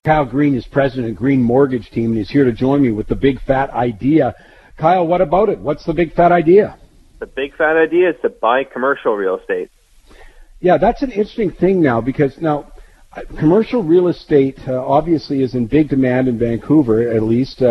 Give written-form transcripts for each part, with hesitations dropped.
Kyle Green is president of Green Mortgage Team, and he's here to join me with the big fat idea. Kyle, what about it? What's the big fat idea? The big fat idea is to buy commercial real estate. Yeah, that's an interesting thing now, because now commercial real estate obviously is in big demand in Vancouver, at least.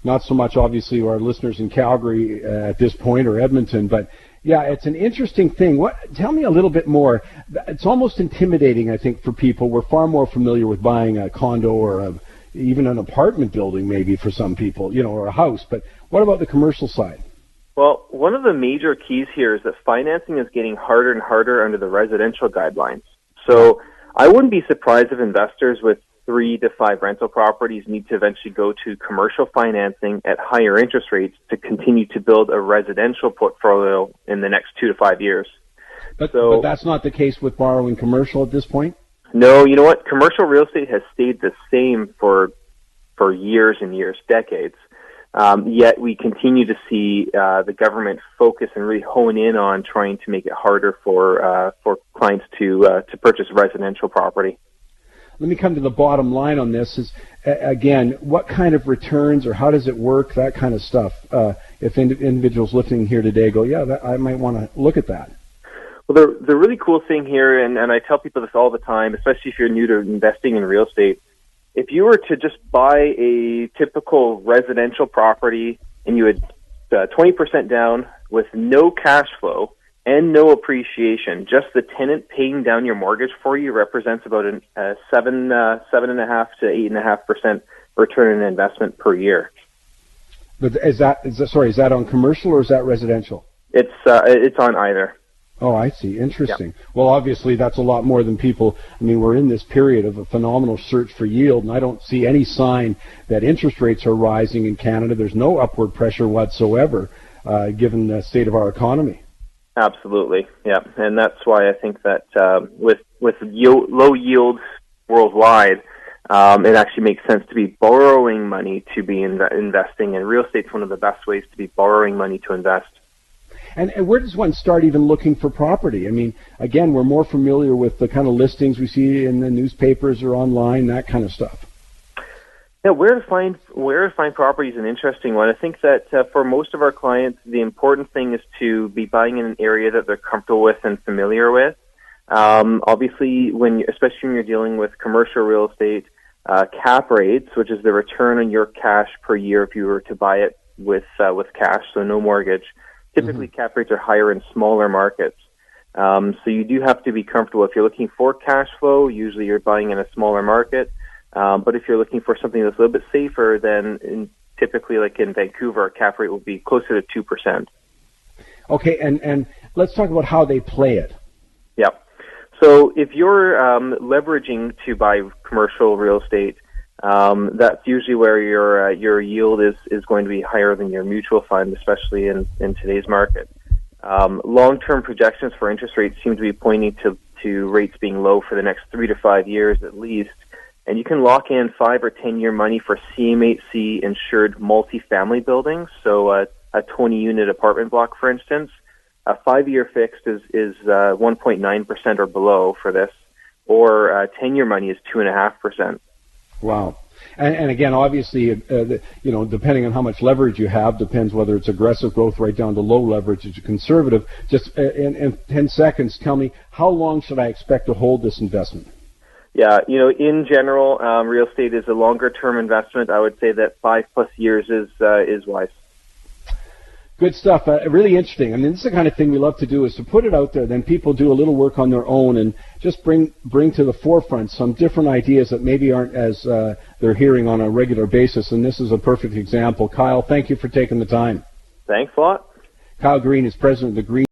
Not so much, obviously, our listeners in Calgary at this point, or Edmonton, but yeah, it's an interesting thing. Tell me a little bit more. It's almost intimidating, I think, for people. We're far more familiar with buying a condo or even an apartment building, maybe for some people, or a house. But what about the commercial side? Well, one of the major keys here is that financing is getting harder and harder under the residential guidelines. So I wouldn't be surprised if investors with 3 to 5 rental properties need to eventually go to commercial financing at higher interest rates to continue to build a residential portfolio in the next 2 to 5 years. But that's not the case with borrowing commercial at this point? No, you know what? Commercial real estate has stayed the same for years and years, decades. Yet we continue to see the government focus and really hone in on trying to make it harder for clients to purchase residential property. Let me come to the bottom line on this is, again, what kind of returns or how does it work, that kind of stuff. If individuals listening here today go, I might want to look at that. Well, the really cool thing here, and I tell people this all the time, especially if you're new to investing in real estate, if you were to just buy a typical residential property and you had 20% down with no cash flow and no appreciation, just the tenant paying down your mortgage for you represents about a 7.5% to 8.5% return on investment per year. But is that on commercial or is that residential? It's on either. Oh, I see. Interesting. Yep. Well, obviously, that's a lot more than people. I mean, we're in this period of a phenomenal search for yield, and I don't see any sign that interest rates are rising in Canada. There's no upward pressure whatsoever, given the state of our economy. Absolutely, yeah, and that's why I think that with low yields worldwide, it actually makes sense to be borrowing money to be investing, and real estate's one of the best ways to be borrowing money to invest. And where does one start even looking for property? I mean, again, we're more familiar with the kind of listings we see in the newspapers or online, that kind of stuff. Yeah, where to find property is an interesting one. I think that for most of our clients, the important thing is to be buying in an area that they're comfortable with and familiar with. Obviously, especially when you're dealing with commercial real estate, cap rates, which is the return on your cash per year if you were to buy it with cash, so no mortgage. Typically, cap rates are higher in smaller markets. So you do have to be comfortable. If you're looking for cash flow, usually you're buying in a smaller market. But if you're looking for something that's a little bit safer, then typically, like in Vancouver, a cap rate will be closer to 2%. Okay, and let's talk about how they play it. Yeah. So if you're leveraging to buy commercial real estate, that's usually where your yield is going to be higher than your mutual fund, especially in today's market. Long-term projections for interest rates seem to be pointing to rates being low for the next 3 to 5 years at least. And you can lock in 5 or 10-year money for CMHC insured multifamily buildings. So a 20-unit apartment block, for instance, a 5-year fixed is 1.9% or below for this, or 10-year money is 2.5%. Wow. And again, obviously, depending on how much leverage you have, depends whether it's aggressive growth right down to low leverage, it's conservative. Just in 10 seconds, tell me, how long should I expect to hold this investment? Yeah, in general, real estate is a longer-term investment. I would say that 5+ years is wise. Good stuff. Really interesting. I mean, this is the kind of thing we love to do, is to put it out there, then people do a little work on their own and just bring to the forefront some different ideas that maybe aren't as they're hearing on a regular basis. And this is a perfect example. Kyle, thank you for taking the time. Thanks a lot. Kyle Green is president of the Green